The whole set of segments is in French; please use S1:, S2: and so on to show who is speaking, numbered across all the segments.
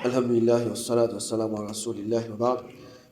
S1: Alhamdulillah, wa salatu wa salam wa rasulillah wa ba'd.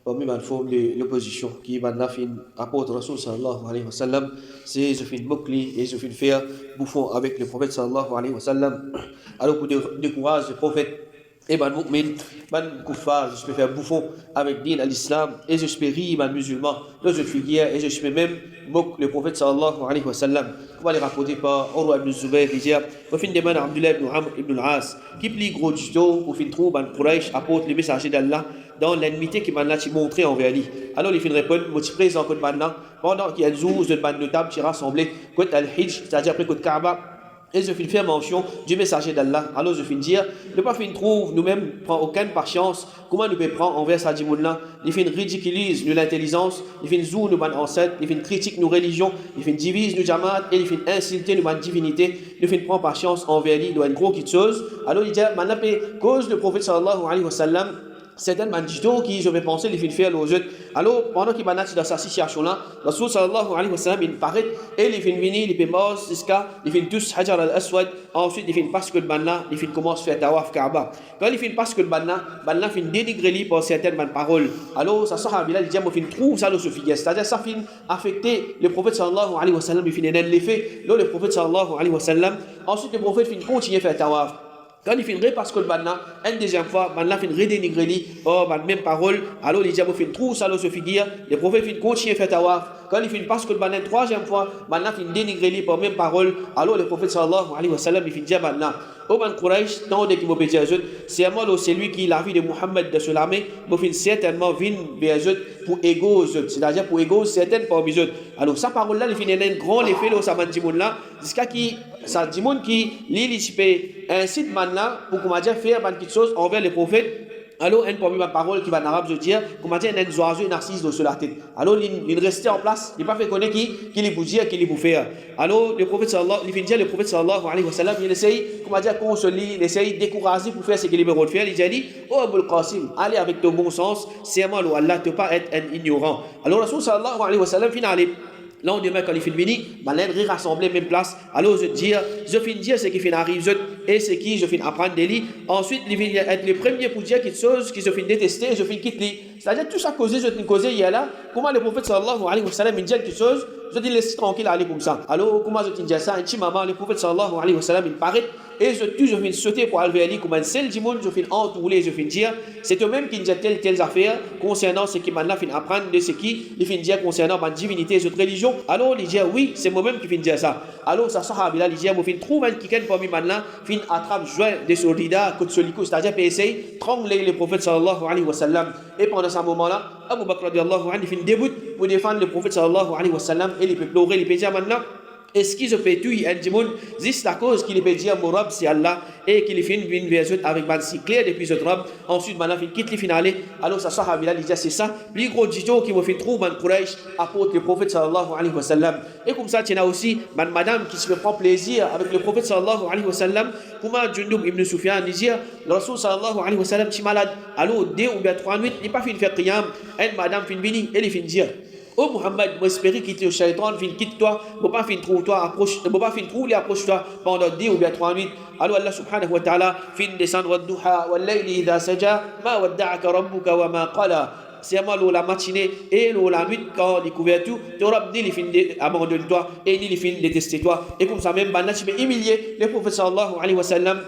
S1: Parmi ma forme de l'opposition qui va fin apôtre Rasul sallallahu alayhi wa sallam, c'est je fin boucli et je fin faire bouffon avec le prophète sallallahu alayhi wa sallam. Alors pour décourager le prophète et ban mu'min, ban kuffar, je peux faire bouffon avec din à l'islam et je peux rire ban musulman, je suis guerre et je peux même moquer le prophète sallallahu alayhi wa sallam. Comment les rapporter par Urwa ibn Zubayr qui dit au fin de man Abdullah ibn Amr ibn al-As qui plie gros du dos au fin trouve ban Quraysh apporte le messager d'Allah dans l'ennemité qui m'a montré envers lui. Alors il fait répondre moi présent côté ban pendant qu'il y a 12 de ban notable qui rassemblé côté al-Hijj, c'est-à-dire après côté Kaaba. Et je finis faire mention du messager d'Allah. Alors je finis dire, ne pas fin trouve nous-mêmes prend aucune patience. Comment nous pouvons prendre envers sa dimoun-là? Il fin ridiculise nous l'intelligence, il fin zou nous ban ancêtres, il fin critique nos religions, il fin divise nous jamaat et il fin insulter nous ban divinité. Il fin prendre patience envers lui, il doit une grosse chose. Alors il dit, maintenant cause le prophète sallallahu alayhi wa sallam. Certains bandits qui je vais penser les faire le jeu. Alors pendant qu'il m'a dans cette situation là, Rasul sallallahu alayhi wa sallam il paraît et les fin venir les pemos jusqu'à les fin tous hajar al-aswad, ensuite les fin parce que le banna les fin commence à faire tawaf Kaaba. Quand les fin parce que le banna fin dénigrer lui par certaines paroles. Alors ça sahaba là il dit moi fin trouve ça le suffisant, c'est-à-dire ça fin affecter le prophète sallallahu alayhi wa sallam il fin l'effet là le prophète sallallahu alayhi wa sallam, ensuite le prophète fin continuer à faire tawaf. Quand il finit parce que le banna, une deuxième fois, banna fin redénigrer lui, oh, ban même parole, alors les diables fin trouve ça se figure, les prophètes fin continuer à faire tawaf. Quand il finit parce que le banna une troisième fois, banna fin dénigrer lui par même parole, alors le prophète sallallahu alayhi wa sallam il fin dire banna. Au ban Quraysh, tant de qui m'ont pété c'est moi c'est lui qui la vie de Muhammad de sur l'armée, mais fin certainement vin vers pour égo, c'est-à-dire pour égo certaines parmi eux. Alors sa parole là, il finit un grand effet là, ça m'a dit là, jusqu'à qui ça dit qui l'illicite incite maintenant pour comment dire faire quelque chose envers les prophètes. Alors une parmi ma parole qui va en arabe je dire comment dire un oiseau narcisse de sur la tête. Alors il restait en place, il pas fait connaître qui les vous dire qui les vous faire. Alors le prophète sallallahu le prophète sallallahu alayhi wa sallam il essaye comment dire consoler, il essaye décourager pour faire ce qu'il est besoin de faire. Il dit oh Abul Qasim, allez avec ton bon sens, c'est moi Allah te pas être un ignorant. Alors Rasul sallallahu alayhi wa sallam finale là, on demain, quand il finit venir, les rassembler même place. Alors, je dis, je finis dire ce qui finit arrive, et ce qui je finis apprendre des lits. Ensuite, il finit être le premier pour dire quelque chose qui je finis détester, et je finis quitter. C'est-à-dire, tout ça causé, je finis causé, il y a là. Comment le prophète sallallahu alayhi wa sallam, il dit quelque chose, je dis, laisse tranquille, aller comme ça. Alors, comment je finis dire ça, un petit maman, le prophète sallallahu alayhi wa sallam, il paraît, et je finis sauter pour aller vers lui, comme un seul dimon, je finis entourer, je finis dire, c'est eux-mêmes qui disent telles affaires, concernant ce qui maintenant finis apprendre de ce qui, il finit dire concernant ma divinité et cette religion. Alors, il dit, oui, c'est moi-même qui finis dire ça. Alors, ça sahaba là, il dit, moi, fin trouve un quelqu'un parmi maintenant, fin attrape joint des soldats, contre celui c'est-à-dire, puis essaye, trembler le prophète sallallahu alayhi wa sallam. Et pendant ce moment-là, Abu Bakr radiallahu anhu, il fin début pour défendre le prophète sallallahu alayhi wa sallam, et il peut pleurer, il peut dire maintenant, est-ce qu'ils se fait tuer un démon, juste la cause qu'il peut dire mon Rab c'est Allah et qu'il fait une version avec ban si clair depuis ce Rab, ensuite maintenant il quitte le finale. Alors ça sahaba là il dit c'est ça, les gros dito qui me fait trouver ban Quraysh apporte le prophète sallallahu alayhi wa sallam. Et comme ça tu as aussi madame qui se prend plaisir avec le prophète sallallahu alayhi wa sallam, comment Jundub ibn Sufyan dit le Rasul sallallahu alayhi wa sallam est malade. Alors 2 ou bien 3 nuits, il pas fin faire qiyam, elle madame fin venir et il fin dire oh Muhammad, moi espérer quitter le shaitan, fin quitte toi, moi pas fin trouve toi, approche, moi pas fin trouve les approche toi pendant 10 ou bien 3 nuits. Alors Allah subhanahu wa ta'ala fin descendre wa duha wa layli idha saja ma wadda'aka rabbuka wa ma qala. C'est moi la matinée et la nuit quand découvert tout, tu auras dit les fins abandonne toi et ni les fins détester toi. Et comme ça même, tu peux humilier le prophète sallallahu alayhi wa sallam.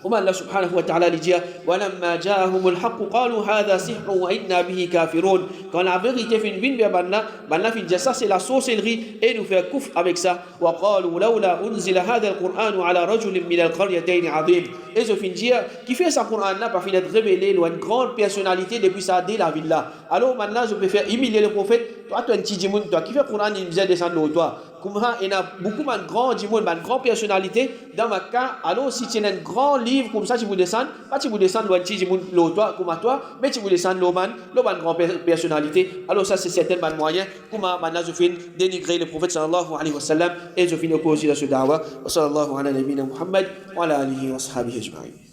S1: وما الله سبحانه وتعالى لجيا ولما جاءهم الحق قالوا هذا سحر وإنا به كافرون. Quand la vérité fin vers banna fin dire ça c'est la sorcellerie et nous faire couf avec ça. وقالوا لولا أنزل هذا القرآن على رجل من القريتين عظيم. Et je fin dire qui fait ça Coran là pas fin être révélé loin une grande personnalité depuis ça dès la ville là. Alors maintenant je peux faire humilier le prophète. Toi un petit djimoun toi qui fait Coran il vient descendre au toi. Comme il y a beaucoup de grands djimoun, de grandes personnalités dans ma cas. Alors si tu as un grand livre comme ça tu vous descends, pas tu vous descends loin petit djimoun toi comme à toi, mais tu vous descends l'oman grande personnalité. Alors ça c'est certainement moyen. Comment maintenant je finis dénigrer le prophète sallallahu alayhi wa sallam et je finis opposer à ce da'wa. Wa sallallahu ala nabina Muhammad wa ala alihi wa sahbihi ajma'in.